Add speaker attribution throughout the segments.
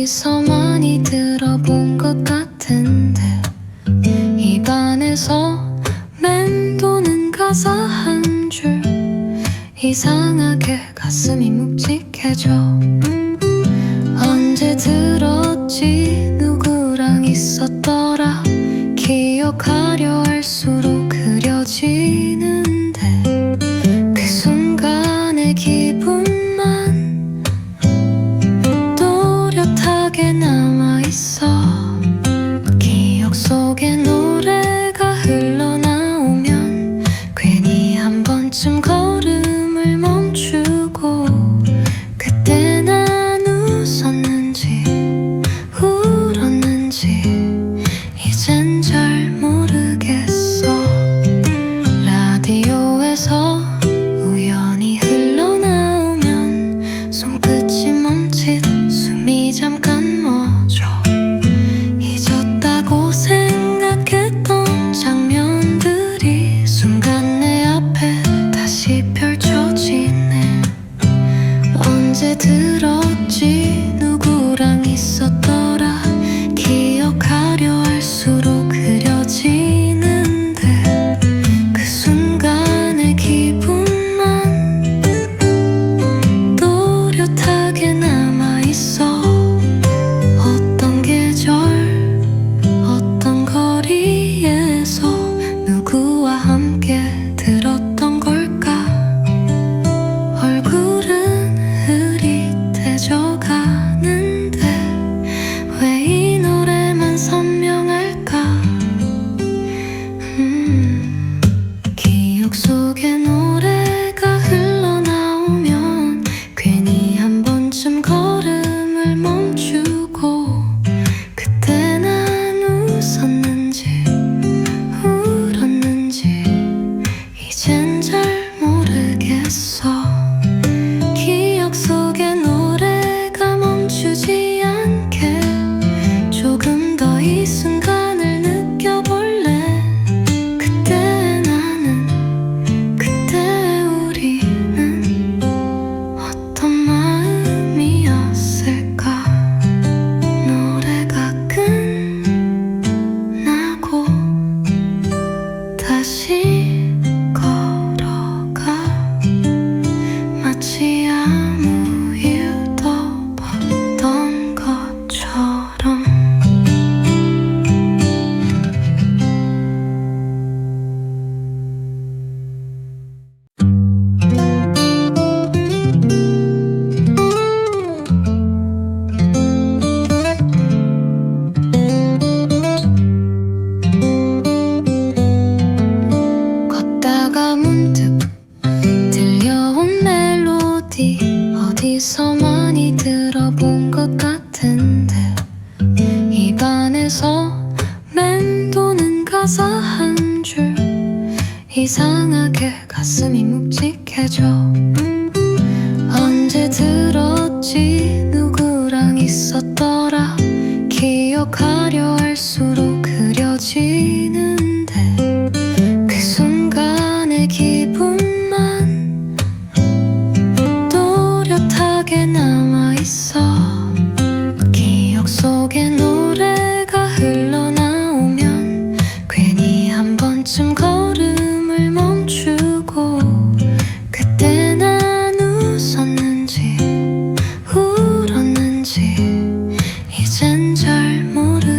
Speaker 1: 어디서 많이 들어본 것 같은데 입안에서 맴도는 가사 한 줄 이상하게 가슴이 묵직해져. 언제 들었지 누구랑 있었더라. 기억하려 할수록 그려지는데 그 순간의 기분만 또렷하게 남아있어. 기억 속에 노래가 흘러나오면 괜히 한 번쯤 걸음을 멈추고 그때 난 웃었는지 울었는지 이젠 잘 모르겠어. 라디오에서 우연히 흘러나오면 손끝이 멈칫 숨이 잠깐 멎어. 잊었다고 생각했던 장면들이 순간 내 앞에 다시 펼쳐지네. 언제 들었지 누구랑 있었더라. 기억하려 할수록 그려지는데 그 순간의 기분만 또렷하게 남아있어. 어떤 계절 어떤 거리에서 누구와 함께 들었던 걸까. 얼굴은 흐릿해져 가는데 왜 이 노래만 선명할까. 기억 속에 노래가 흘러나오면 괜히 한 번쯤 걸음을 멈추고 그때 난 웃었는지 울었는지 이젠 잘 모르겠어. 기억 속에 노래가 멈추지 않게 조금 더 이 순간을 느껴볼래. 그때 나는 그때 우리는 어떤 마음이었을까. 노래가 끝나고 다시 걸어가 마치 아무 일도 없던 것처럼. 걷다가 문득 들려온 멜로디 어디서 많이 들어본 것 같은데 입안에서 맴도는 가사 한 줄 이상하게 가슴이 묵직해져. 언제 들었지 누구랑 있었더라. 기억하려 할수록 그려지는데 그 순간의 기분만 또렷하게 남아있어. 기억 속에 노래가 흘러나오면 괜히 한 번쯤 걸음을 멈추고 그때 난 웃었는지 울었는지 이젠 잘 모르겠어.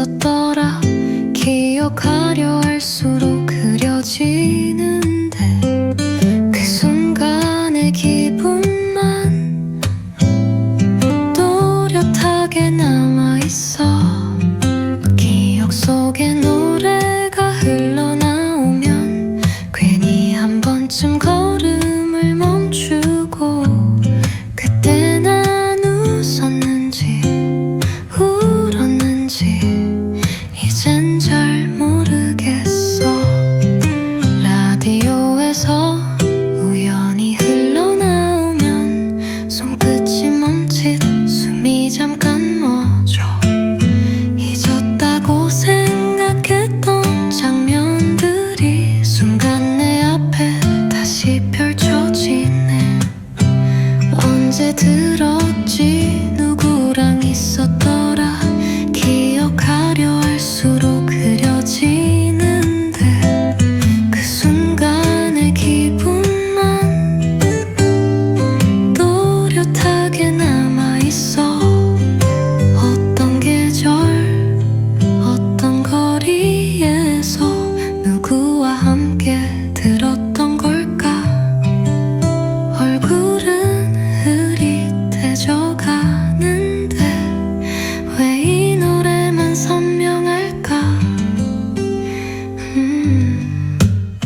Speaker 1: 있었더라. 기억하려 할수록 그려지는데 그 순간의 기분만 또렷하게 남아있어. 기억 속에 노래가 흘러나오면 괜히 한 번쯤 걸음을 멈추고 그때 난 웃었는지 울었는지 이젠 잘 모르겠어. 라디오에서 우연히 흘러나오면 손끝이 멈칫 숨이 잠깐 멎어. 잊었다고 생각했던 장면들이 순간 내 앞에 다시 펼쳐지네. 언제 들었지 누구랑 있었더라. 기억하려 할수록 그려지는데 그 순간의 기분만 또렷하게 남아있어. 어떤 계절 어떤 거리에서 누구와 함께 들었던 걸까. 얼굴은 흐릿해져가는데 왜 이 노래만 선명할까.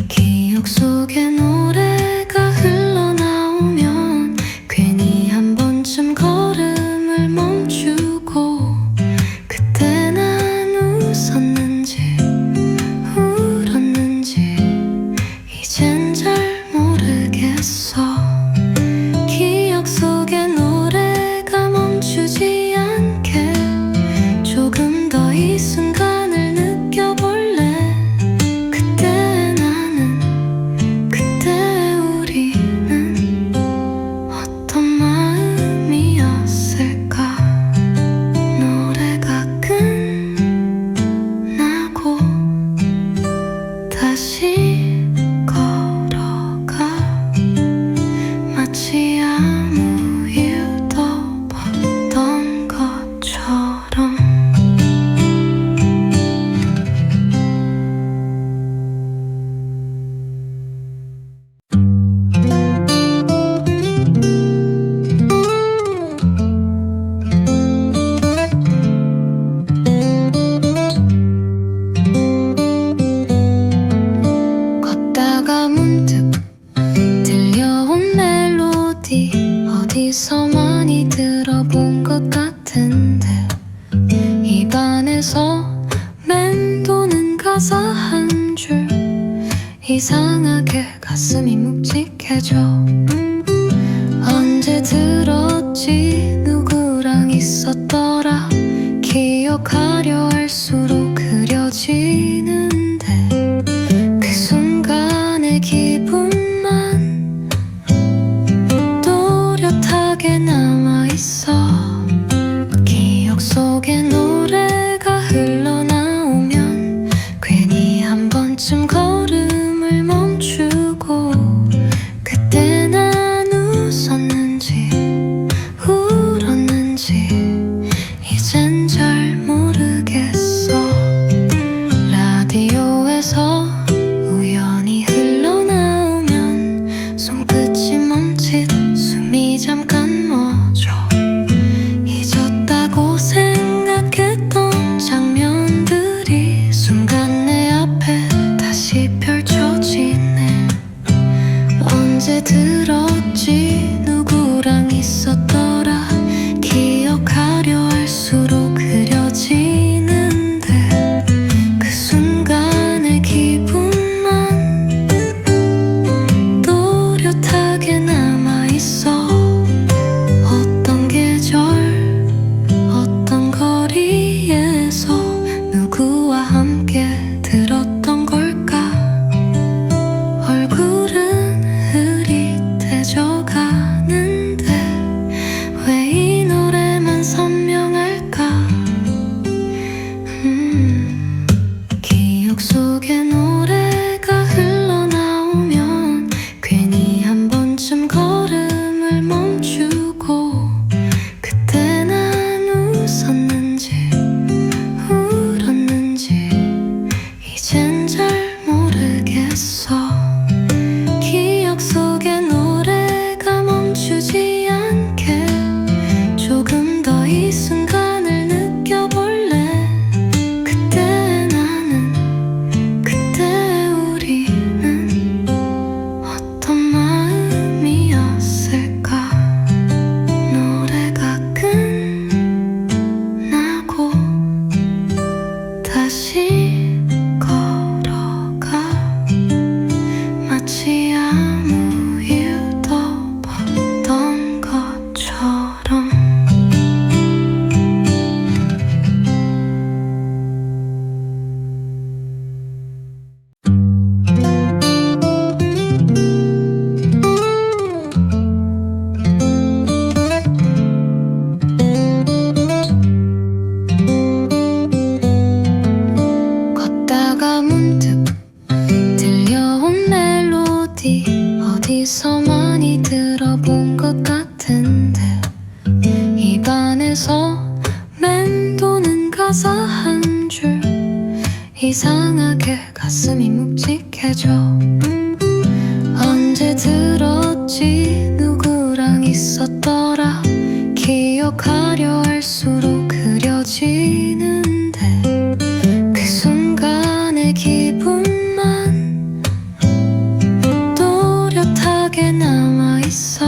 Speaker 1: 기억 속에 노래가 흘러나오면 괜히 한 번쯤 걸음을 멈추고 그때 난 웃었는지 울었는지 이젠 잘 모르겠어. 기억 속에 노래가 멈추지 않게 조금 더 이 순간을 느껴볼래. 그때 나는 그때 우리는 어떤 마음이었을까. 노래가 끝나고 다시 걸어가 마치 아무 일도 없던 것처럼. 걷다가 문득 들려온 멜로디 어디서 많이 들어본 것 같은데 입안에서 맴도는 가사 한 줄 이상하게 가슴이 묵직해져. 언제 들었지 누구랑 있었더라. 기억하려 할수록 그려지는데 그 순간의 기분만 또렷하게 남아있어. 기억 속에 노래가 흘러나오면 괜히 한 번쯤 걸음을 멈추고 그때 난 웃었는지 울었는지 이젠 잘 모르겠어. 라디오에서 우연히 흘러나오면 손끝이 멈칫 숨이 잠깐 멎어. 잊었다고 생각했던 장면들이 순간 내 앞에 다시 펼쳐지네. 언제 들었지 누구랑 있었더라. 기억하려 할수록 그려지는데 그 순간의 기분만 또렷하게 남아있어. 어떤 계절 어떤 거리에서 누구와 함께 들었던 걸까. 얼굴은 흐릿해져가는데 왜 이 노래만 선명할까. 기억 속에 노래가 흘러나오면 괜히 한 번쯤 걸음을 멈추고 그때 난 웃었는지 울었는지 다시 걸어가 마치 아무 일도 없던 것처럼. 걷다가 문득 들려온 멜로디 어디서 많이 들어본 것 같은데 입안에서 맴도는 가사 한 줄 이상하게 가슴이 묵직해져. 언제 들었지 누구랑 있었더라 기억하려 할수록 그려지는데 그 순간의 기분만 또렷하게 남아있어.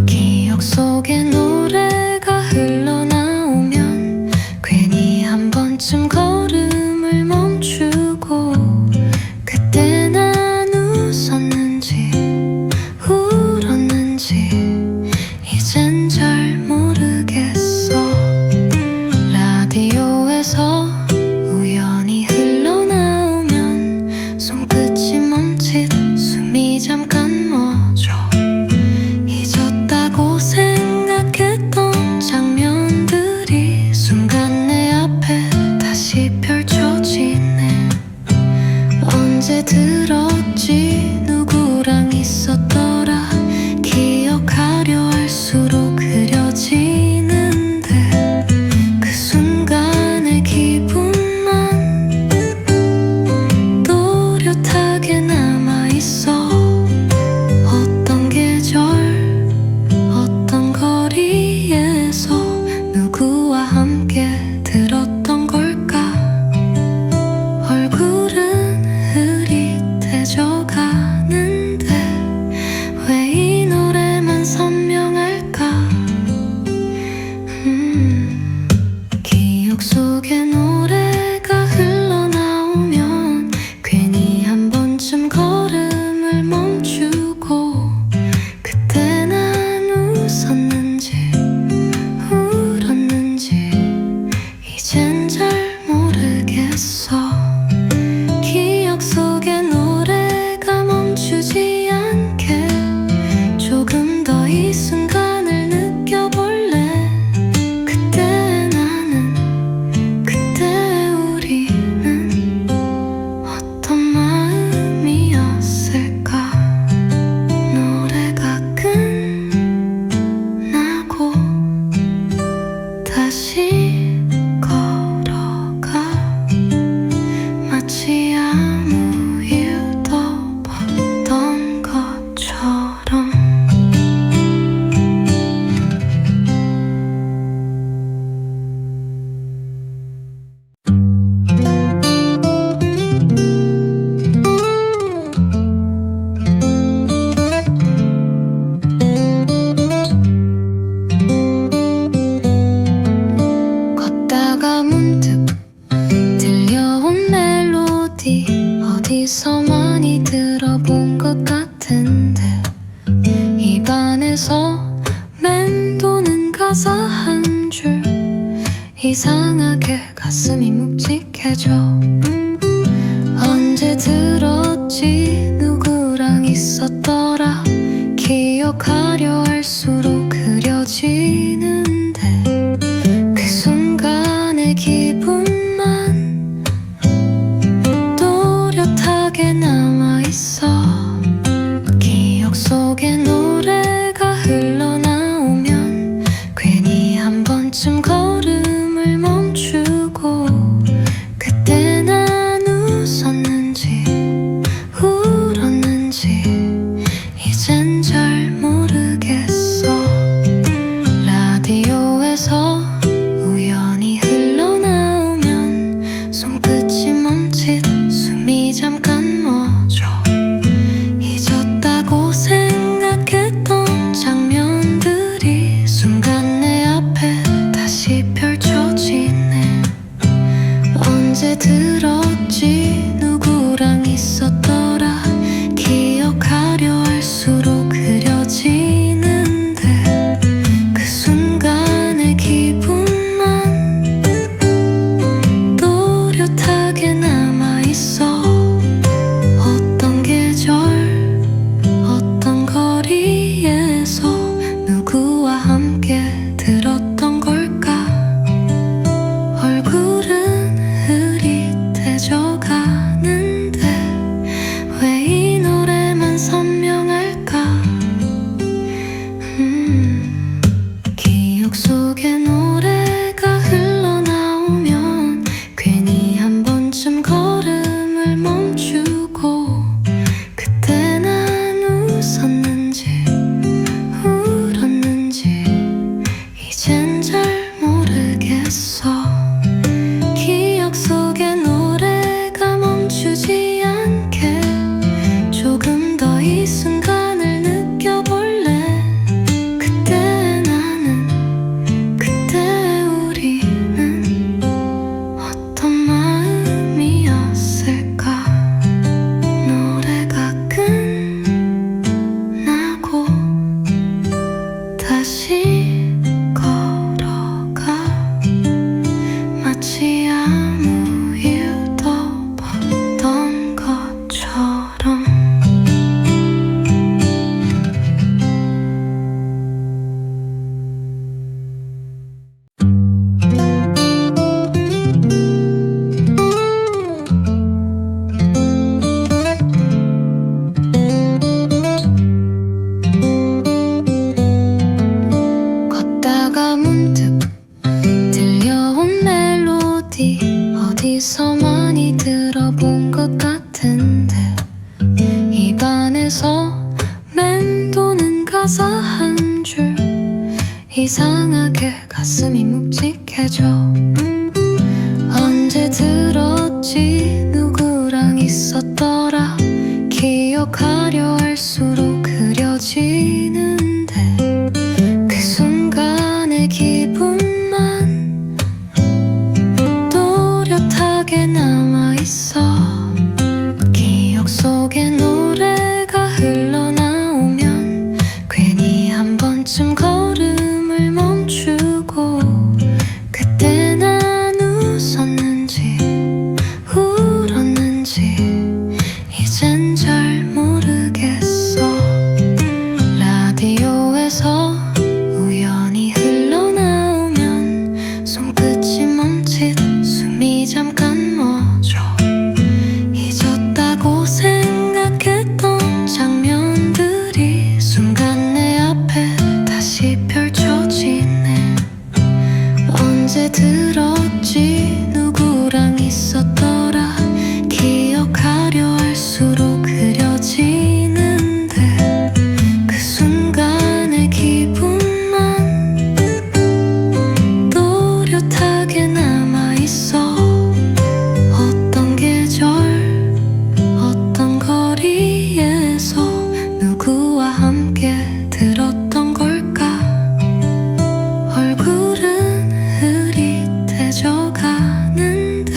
Speaker 1: 기억 속에 노래가 흘러나오면 괜히 한 번쯤 걸음을 멈추고 그때 난 웃었는지 울었는지 이젠 잘 모르겠어. 라디오에서 우연히 흘러나오면 손끝이 멈칫 숨이 잠깐 멎어. 잊었다고 생각했던 장면들이 순간 내 앞에 다시 펼쳐지네. 언제 들었지 누구랑 있었더라 기억하려 할수록 그려지는데 그 순간의 기분만 또렷하게 남아있어. 어떤 계절 어떤 거리에서 누구와 함께 들었던 걸까. 얼굴은 흐릿해져가는데 왜 이 노래만 선명할까. 기억 속에 노래가 흘러나오면 괜히 한 번쯤 걸음을 멈추고 그때 난 웃었는지 울었는지 이젠 잘 모르겠어. 기억 속에 노래가 멈추지 않게 조금 더 이 순간을 느껴볼래. 그때 나는 그때 우리는 어떤 마음이었을까. 노래가 끝나고 다시 걸어가 마치 아무 일도 없던 것처럼. 걷다가 문득 들려온 멜로디 어디서 많이 들어본 것 같은데 입안에서 맴도는 가사 한 줄 이상하게 가슴이 묵직해져. 언제 들었지 누구랑 있었더라 기억하려 할수록 그려지는데 그 순간의 기분만 또렷하게 남아있어. 기억 속에 노래가 흘러나오면 괜히 한 번쯤 걸음을 멈추고 그때 난 언제 들었지 누구랑 있었더라 기억하려 할수록 그려지는데 그 순간의 기분만 또렷하게 남아있어. 어떤 계절 어떤 거리에서 누구와 함께 들었던 걸까. 얼굴은 흐릿해져가는데 왜 이 노래만 선명할까. 기억 속에 노래가 흘러나오면 괜히 한 번쯤 걸음을 멈추고 그때 난 웃었는지 울었는지 이젠 잘 모르겠어. 기억 속에 노래가 멈추지 않게 조금 더 이 순간을 느껴볼래. 그때 나는 그때 우리는 어떤 마음이었을까. 노래가 끝나고 다시 걸어가 마치 아무 일도 없던 것처럼. 걷다가 문득 들려온 멜로디 어디서 많이 들어본 것 같은데 입안에서 맴도는 가사 한 줄 이상하게 가슴이 묵직해져. 언제 들었지 누구랑 있었더라 기억하려 할수록 그려지는데 그 순간의 기분만 또렷하게 남아있어. 기억 속에 노래가 흘러나오면 괜히 한 번쯤 걸음을 멈추고 그때 난 웃었는지 울었는지 이젠 잘 모르겠어. 라디오에서 우연히 흘러나오면 손끝이 멈칫 숨이 잠깐 멎어. 잊었다고 생각했던 장면들이 순간 내 앞에 다시 펼쳐지네. 언제 들었지 누구랑 있었더라 기억하려 할수록 그려지는데 그 순간의 기분만 또렷하게 남아있어. 어떤 계절 어떤 거리에서 누구와 함께 들었던 걸까. 얼굴은 흐릿해져가는데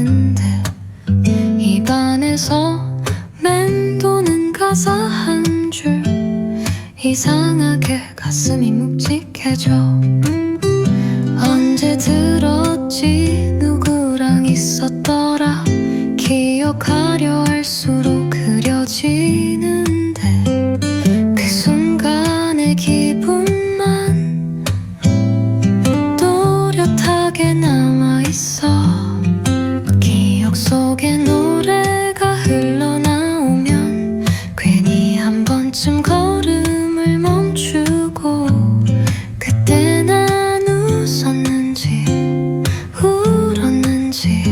Speaker 1: 같은데 입안에서 맴도는 가사 한 줄 이상하게 가슴이 묵직해져. 언제 들었지 누구랑 있었더라. 기억하려 할수록 그려지는데 그 순간의 기분만 또렷하게 남아있어. 기억 속에 노래가 흘러나오면 괜히 한 번쯤 걸음을 멈추고 그때 난 웃었는지 울었는지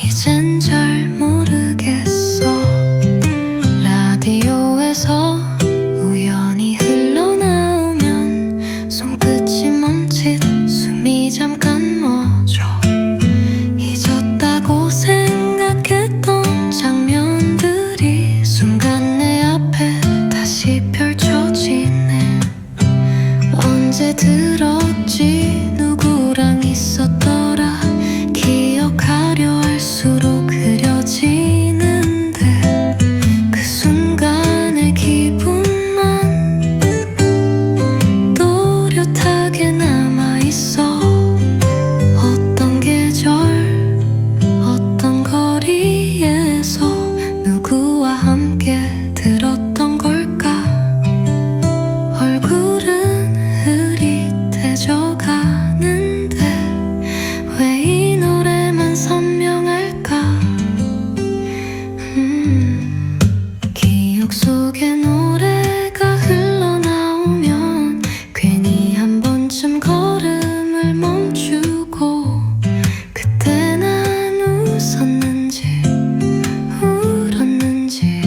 Speaker 1: 이젠 잘 모르겠어. 라디오에서 우연히 흘러나오면 손끝이 멈칫 숨이 잠깐 멎어. 잊었다고 생각했던 장면들이 순간 내 앞에 다시 펼쳐지네. 언제 들었지 누구랑 있었더라. 기억하려 할수록 그려지는데 그 순간의 기분만 또렷하게 남아있어. 어떤 계절 어떤 거리에서 누구와 함께 들었던 걸까. 얼굴은 흐릿해져 가는데 왜 이 노래만 선명할까. 기억 속에 노래가 흘러나오면 괜히 한 번쯤 걸음을 멈추고 그때 난 웃었는지 울었는지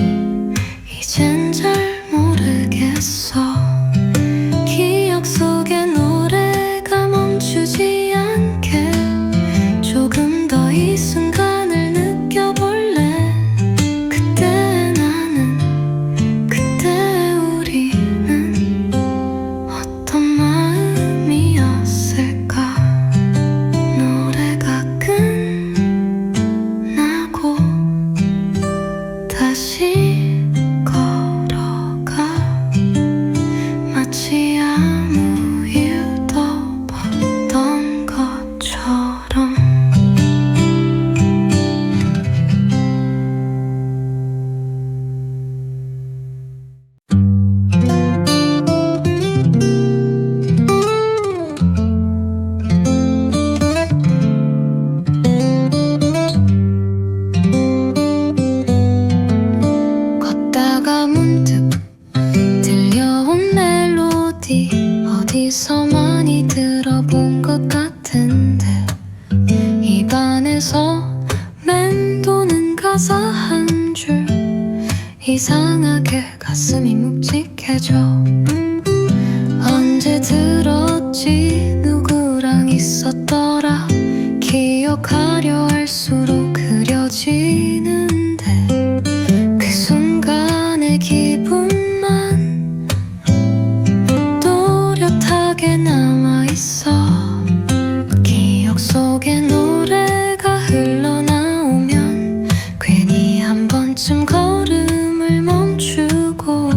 Speaker 1: 이젠 잘 모르겠어. 기억 속에 노래가 멈추지 않게 조금 더 이 순간을 느껴볼래. 그때 나는 그때 우리는 어떤 마음이었을까. 노래가 끝나고 다시 걸어가 마치 아무 일도 없던 것처럼. 걷다가 문득 들려온 멜로디 어디서 많이 들어본 것 같은데 입안에서 맴도는 가사 한 줄 이상하게 가슴이 묵직해져. 언제 들었지 누구랑 있었더라. 기억하려 할수록 그려지는데 그 순간의 기분만 또렷하게 남아있어. 기억 속에 노래가 흘러나오면 괜히 한 번쯤 걸음을 멈추고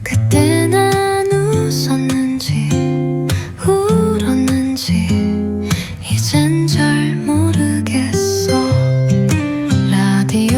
Speaker 1: 그때 난 웃었는지 울었는지 이젠 잘 모르겠어. 라디오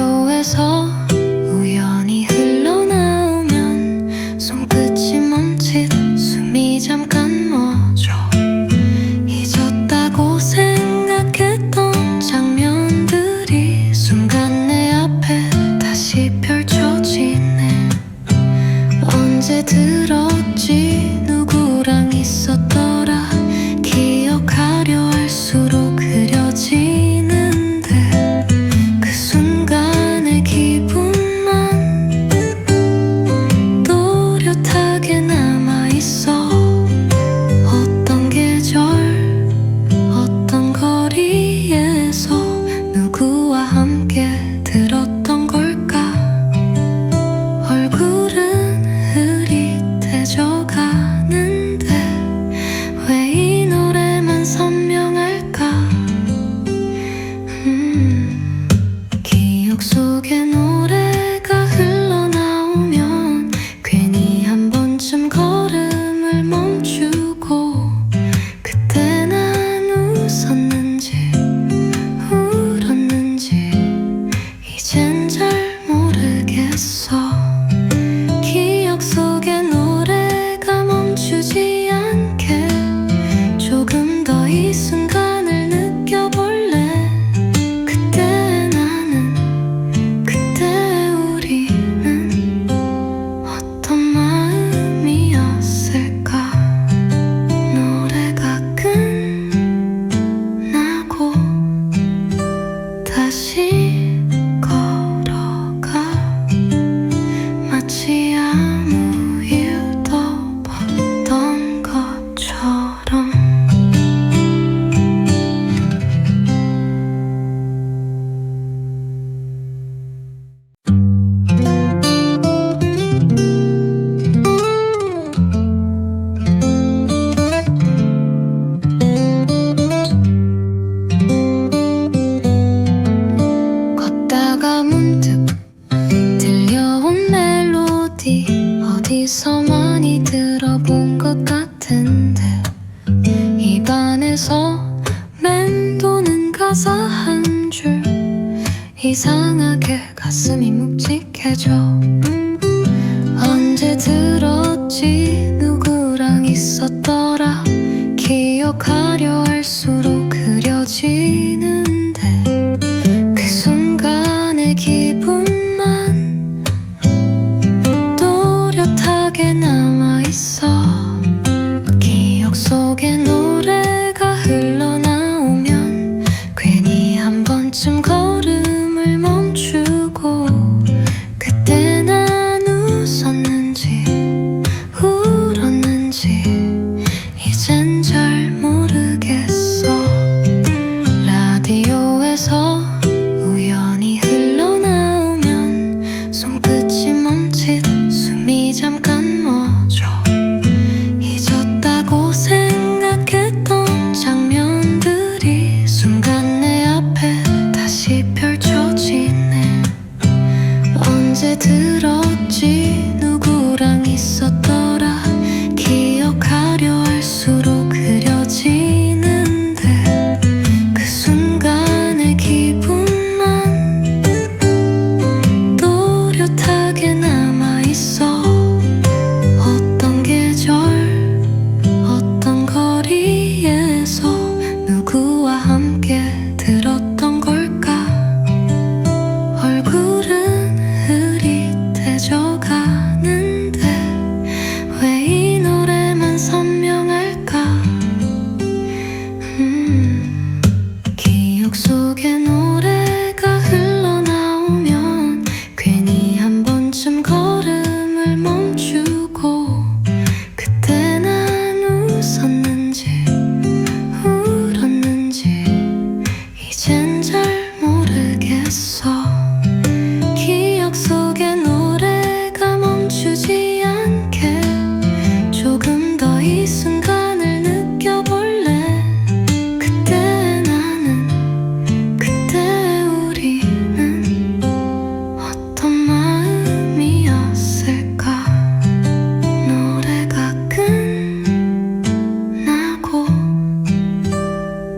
Speaker 1: 다시 걸어가 마치 아무 일도 없던 것처럼 걷다가 문득 들려온 멜로디 어디서 많이 들어본 것 같은데 입안에서 맴도는 가사 한 줄 이상하게 가슴이 묵직해져 언제 들었지 누구랑 있었더라 기억하려 할수록 그려지는데 그 순간의 기분만 또렷하게 남아있어 기억 속에 노래가 흘러나오면 괜히 한 번쯤 걸음을 멈추고 그때 난 웃었는지 울었는지 이젠 잘 모르겠어 라디오에서 우연히 흘러나오면 손끝이 멈칫 숨이 잠깐 멎어 잊었다고 생각했던 장면들이 순간 내 앞에 다시 펼쳐지네 언제 들었지 누구랑 있었더라 기억하려 할수록 그려지는데 그 순간의 기분만 또렷하게 남아있어 어떤 계절 어떤 거리에서 누구와 함께 들었던 걸까 얼굴은 흐릿해져 가는데 왜 이 노래만 선명할까 기억 속에 노래가 흘러나오면 괜히 한 번쯤 걸음을 멈추고 그때 난 웃었는지 울었는지 이젠 잘 모르겠어 기억 속에 노래가 멈추지 않게 조금 더 이 순간을 느껴볼래 그때 나는 그때 우리는 어떤 마음이었을까 노래가 끝나고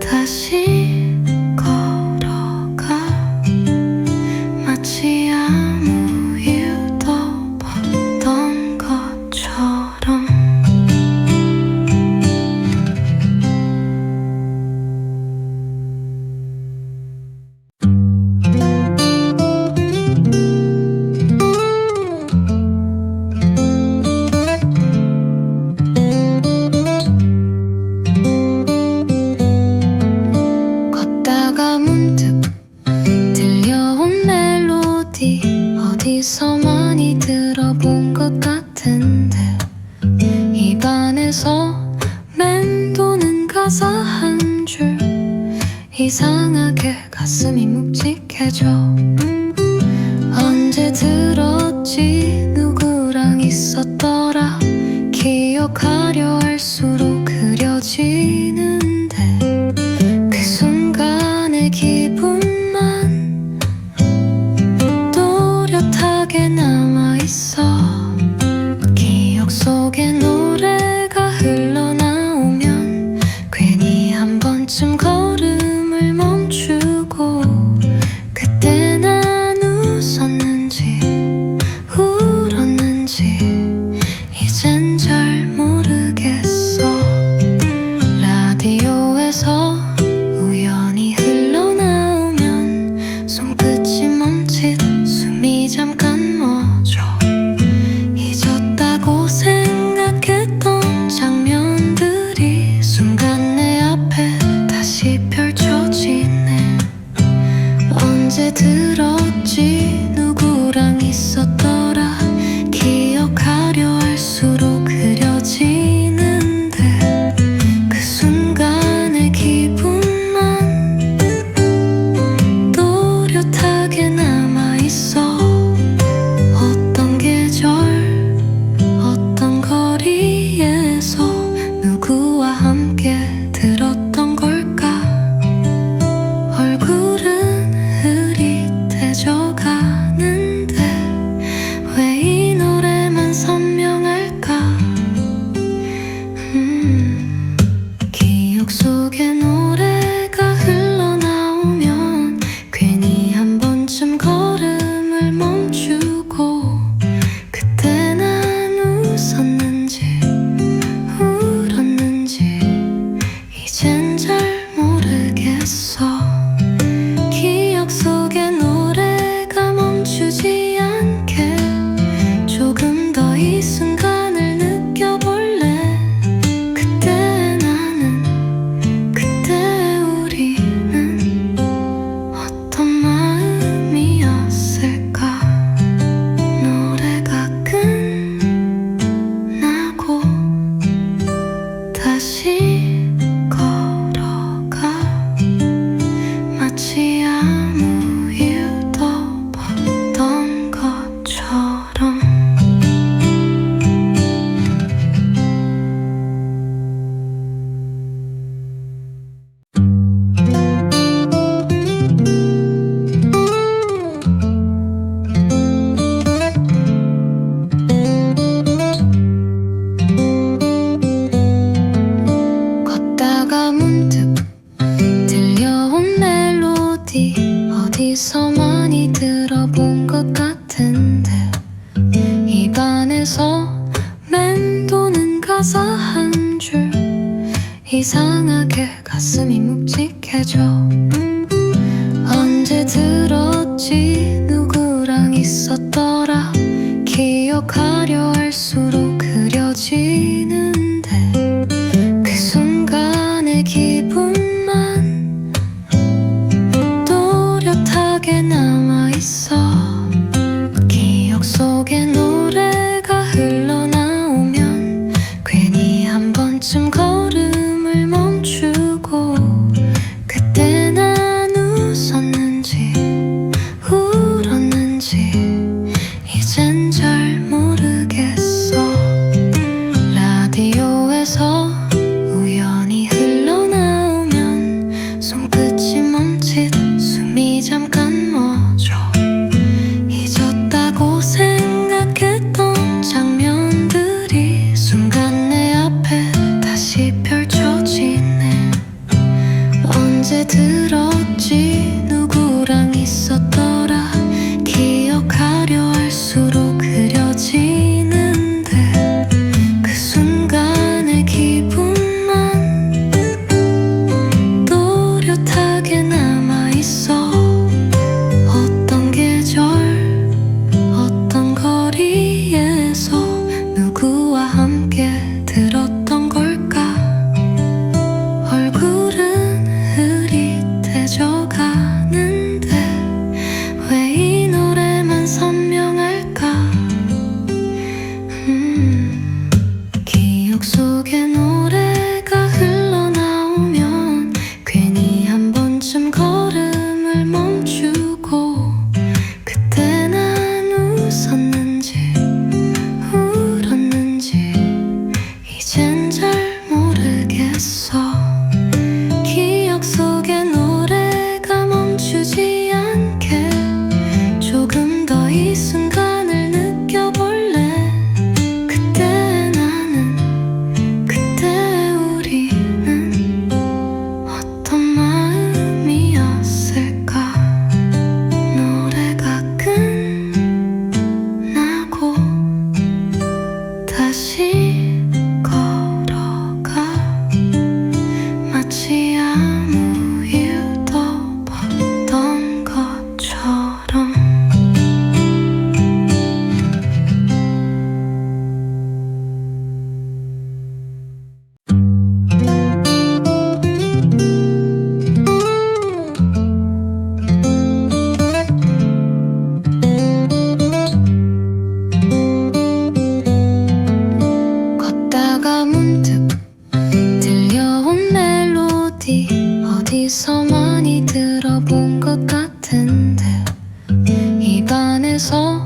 Speaker 1: 다시 걸어가 마치 아무 일도 없던 것처럼 걷다가 문득 들려온 멜로디 어디서 많이 들어본 것 같은데 입안에서 맴도는 가사 한 줄 이상하게 가슴이 묵직해져 언제 들었지 누구랑 있었더라 기억하려 할수록 그려지는데 그 순간의 기분만 또렷하게 남아있어 기억 속에 노래가 흘러나오면 괜히 한 번쯤 걸음을 멈추고 그때 난 언제 들었지 누구랑 있었더라 기억하려 할수록 그려지는데 그 순간의 기분만 또렷하게 남아있어. 어떤 계절 어떤 거리에서 누구와 함께 들었던 걸까. 얼굴은 흐릿해져가는데 왜 이 노래만 선명할까. 기억 속에 노래가 흘러나오면 괜히 한 번쯤 걸음을 멈추고 그때 난 웃었는지 울었는지 이젠 잘 모르겠어. 기억 속에 노래가 멈추지 않게 조금 더 이 순간을 느껴볼래. 그때 나는 그때 우리는 어떤 마음이었을까. 노래가 끝나고 다시 걸어가 마치 아무 일도 없던 것처럼. 걷다가 문득 들려온 멜로디 어디서 많이 들어본 것 같은데 입안에서 맴도는 가사 한 줄 이상하게 가슴이 묵직해져. 언제 들었지 누구랑 있었더라 기억하려 할수록 그려지는데 그 순간의 기분만 또렷하게 남아있어. 기억 속에 노래가 흘러나오면 괜히 한 번쯤 걸음을 멈추고 그때 난 입안에서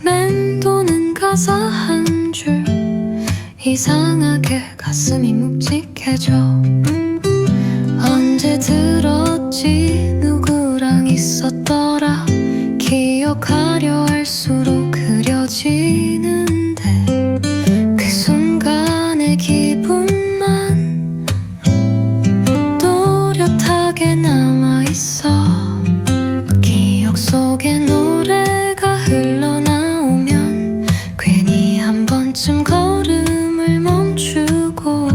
Speaker 1: 맴도는 가사 한 줄 이상하게 가슴이 묵직해져. 언제 들었지 누구랑 있었더라. 기억하려 할수록 그려지는데 그 순간의 기분만 또렷하게 남아있어. 기억 속에 노래가 흘러나오면 괜히 한 번쯤 걸음을 멈추고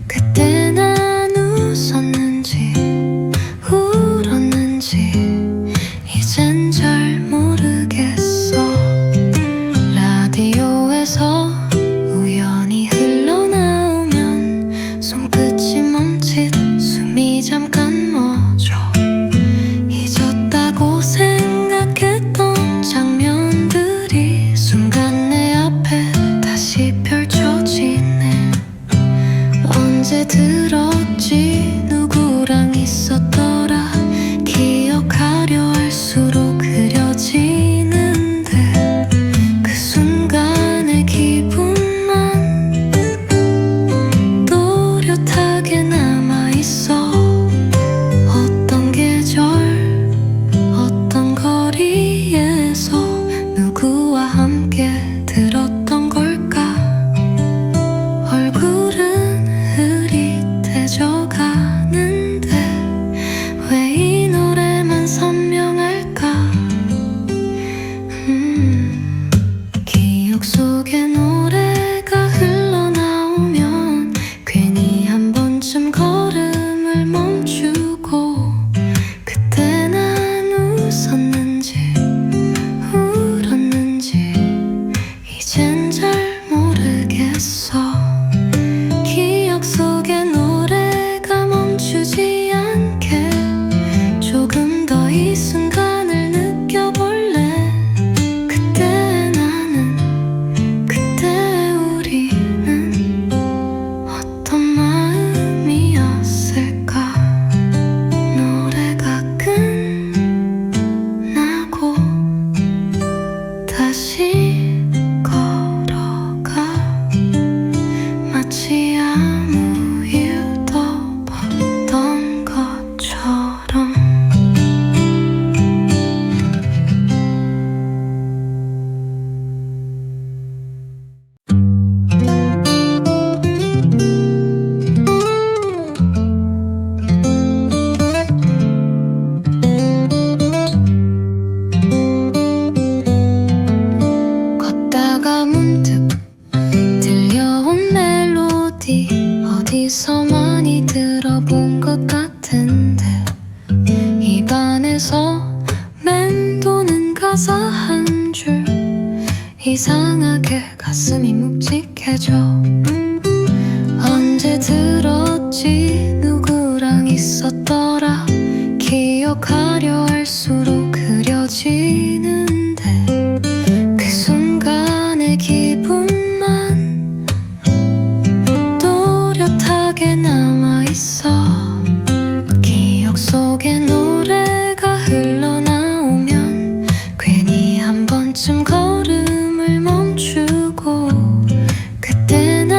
Speaker 1: 그때 난 웃었는지 울었는지 이젠 잘 모르겠어. 라디오에서 우연히 흘러나오면 손끝이 멈칫 숨이 잠깐 멎어. 잊었다고 생각했던 장면들이 순간 내 앞에 다시 펼쳐지네. 언제 들었지 누구랑 있었더라. 기억하려 할수록 그려지는데 그 순간의 기분만 또렷하게 남아있어. 어떤 계절 어떤 거리에서 누구와 함께 들었던 걸까. 얼굴은 흐릿해져 가는데 왜 이 노래만 선명할까. 기억 속에 노래가 흘러나오면 괜히 한 번쯤 걸음을 멈추고 그때 난 웃었는지 울었는지 이젠 잘 모르겠어. 기억 속에 노래가 멈추지 않게 조금 더 이 순간을 느껴볼래. 그때 나는 그때 우리는 어떤 마음이었을까. 노래가 끝나고 다시 걸어가 마치 아무 일도 없던 것처럼. 걷다가 문득 들려온 멜로디 어디서 많이 들어본 것 같은데 입안에서 맴도는 가사 한 줄 이상하게 가슴이 묵직해져. 언제 들었지 누구랑 있었더라. 기억하려 할수록 그려지는데 그 순간의 기분만 또렷하게 남아있어. 기억 속에 노래가 흘러나오면 괜히 한 번쯤 걸음을 멈추고 그때 난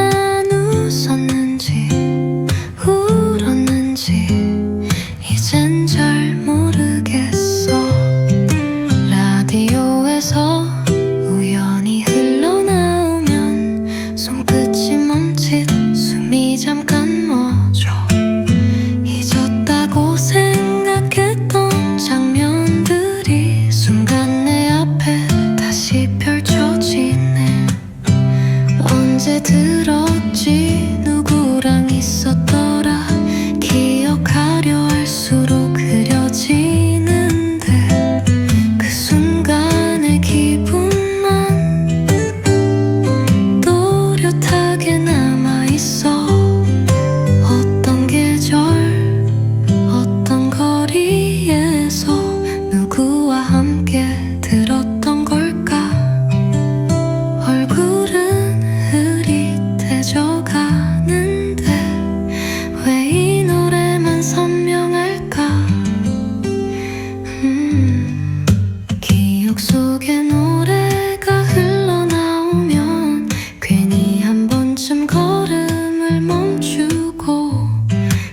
Speaker 1: 속에 노래가 흘러나오면 괜히 한 번쯤 걸음을 멈추고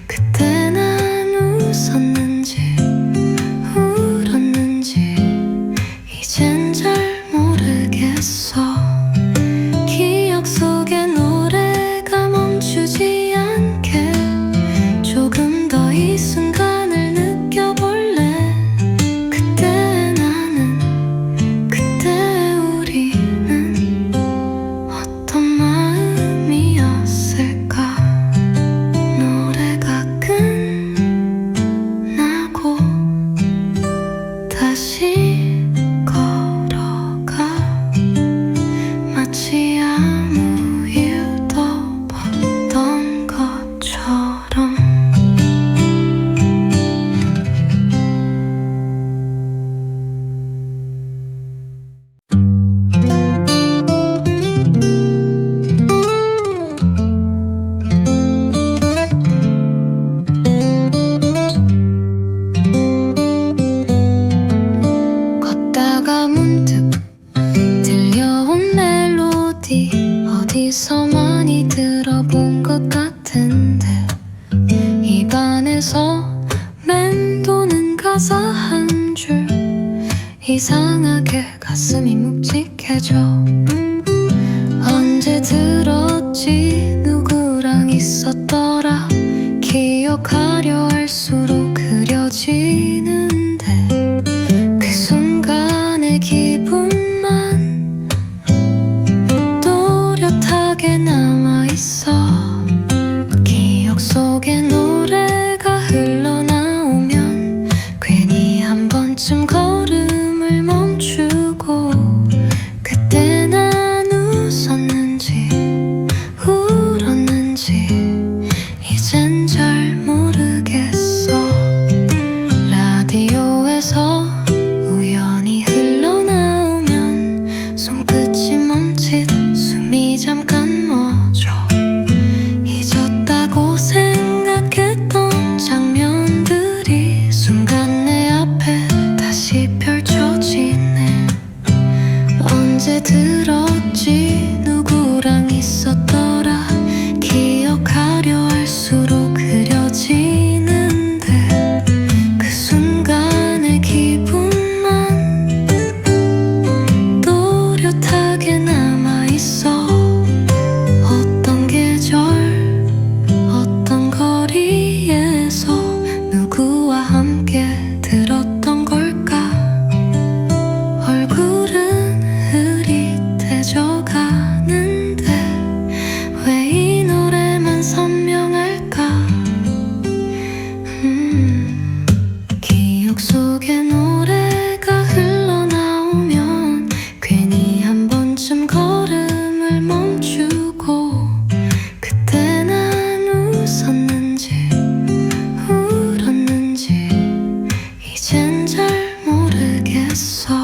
Speaker 1: 그때 난 웃었는지 울었는지 이젠 잘 모르겠어. 기억 속에 노래가 멈추지 않게 조금 더 이 순간을 느껴볼래. 그때 나는 그때 우리는 어떤 마음이었을까. 노래가 끝나고 다시 걸어가 마치 아무 일도 없던 것처럼. 걷다가 문득 들려온 멜로디 어디서 많이 들어본 것 같은데 입안에서 맴도는 가사 한 줄 이상하게 가슴이 묵직해져. 언제 들었지 누구랑 있었더라. 기억하려 할수록 그려지는데 그 순간의 기분만 또렷하게 남아있어. 기억 속에 노래가 흘러나오면 괜히 한 번쯤 걸음을 멈추고 그때 난 웃었는지 울었는지 이젠 잘 모르겠어. 라디오에서 우연히 흘러나오면 손끝이 멈칫 숨이 잠깐 멎어. 잊었다고 생각했던 장면들이 순간 내 앞에 다시 펼쳐지네. 언제 들었지 누구랑 있었더라. 기억하려 할수록 그려지는데 그 순간의 기분만 또렷하게 남아있어. 어떤 계절 어떤 거리에서 누구와 함께 들었던 걸까. 얼굴은 흐릿해져가는데 왜 이 노래만 선명할까. 기억 속에 노래가 흘러나오면 괜히 한 번쯤 걸음을 멈추고 그때 난 웃었는지 울었는지 이젠 잘 모르겠어.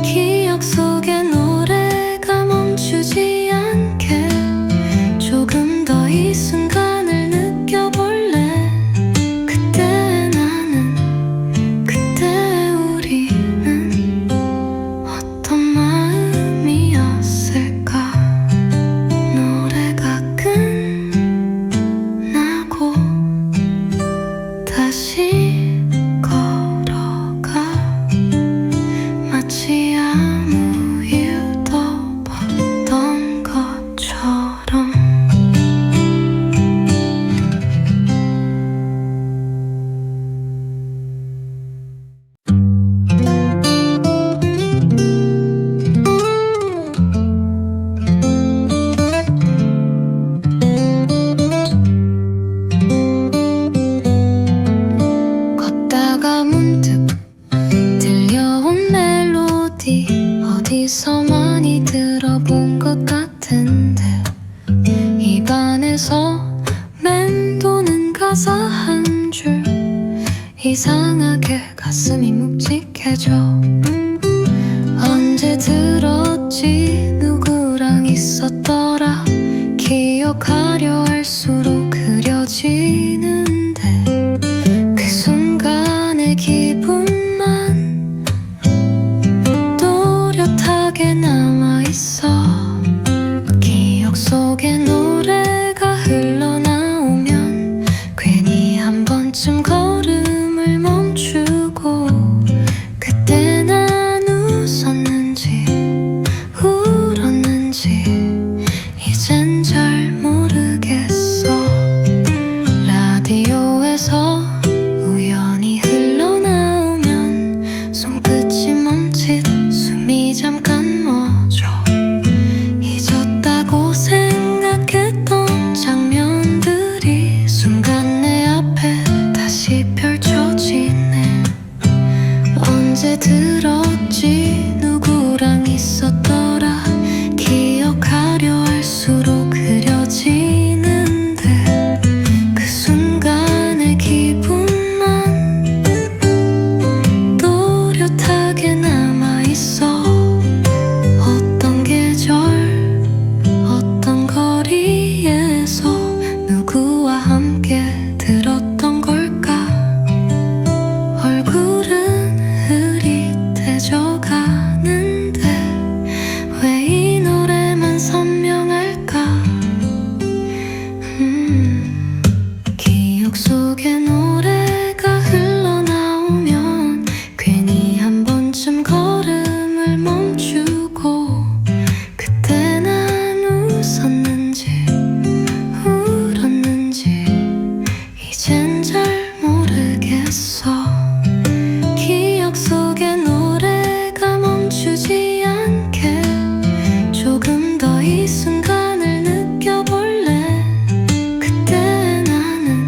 Speaker 1: 기억 속에 노래가 멈추지 않게 조금 더 이 순간을 느껴볼래. 그때 나는 그때 우리는 어떤 마음이었을까. 노래가 끝나고 다시 걸어가 마치 아무 일도 없던 것처럼. 걷다가 문득 들려온 멜로디 어디서 많이 들어본 것 같은데 입안에서 맴도는 가사 한 줄 이상하게 가슴이 묵직해져. 언제 들었지 누구랑 있었더라. 기억하려 할수록 그려지는데 그 순간의 기분만 언제 들었지 누구랑 있었더라 기억하려 할수록 그려지는데 그 순간의 기분만 또렷하게 남아있어. 어떤 계절 어떤 거리에서 누구와 함께 들었던 걸까. 얼굴은 흐릿해져가는데 왜 이 노래만 선명할까. 기억 속에 노래가 흘러나오면 괜히 한 번쯤 걸음을 멈추고 그때 난 웃었는지 울었는지 이젠 잘 모르겠어. 기억 속에 노래가 멈추지 않게 조금 더 이 순간을 느껴볼래. 그때 나는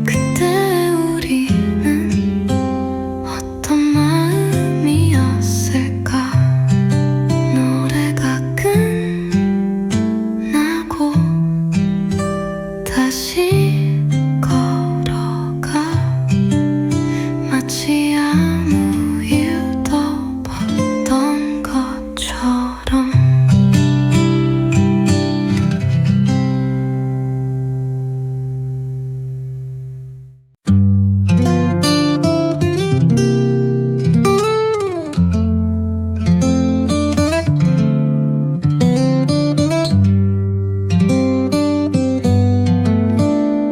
Speaker 1: 그때 우리는 어떤 마음이었을까. 노래가 끝나고 다시 걸어가 마치 아무 일도 없던 것처럼.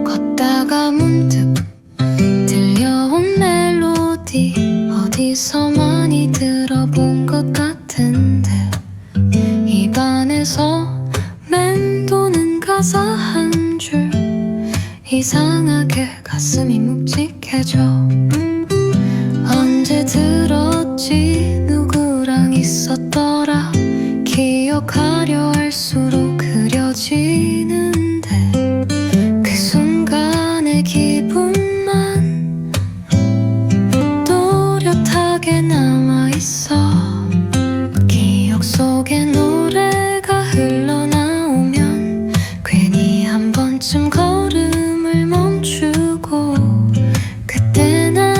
Speaker 1: 걷다가 문득 들려온 멜로디 어디서 많이 들어본 것 같은데 입안에서 맴도는 가사 한 줄 이상하게 가슴이 묵직해져. 언제 들었지 누구랑 있었더라 기억하려 할수록 그려지는데 그 순간의 기분만 또렷하게 남아있어. 기억 속에 노래가 흘러나오면 괜히 한 번쯤 걸음을 멈추고 그때 난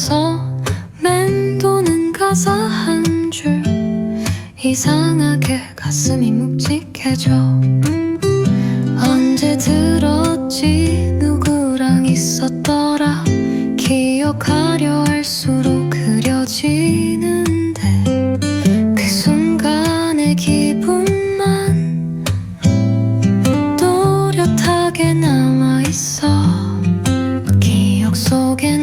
Speaker 1: 속에서 맴도는 가사 한 줄 이상하게 가슴이 묵직해져. 언제 들었지 누구랑 있었더라. 기억하려 할수록 그려지는데 그 순간의 기분만 또렷하게 남아있어. 기억 속에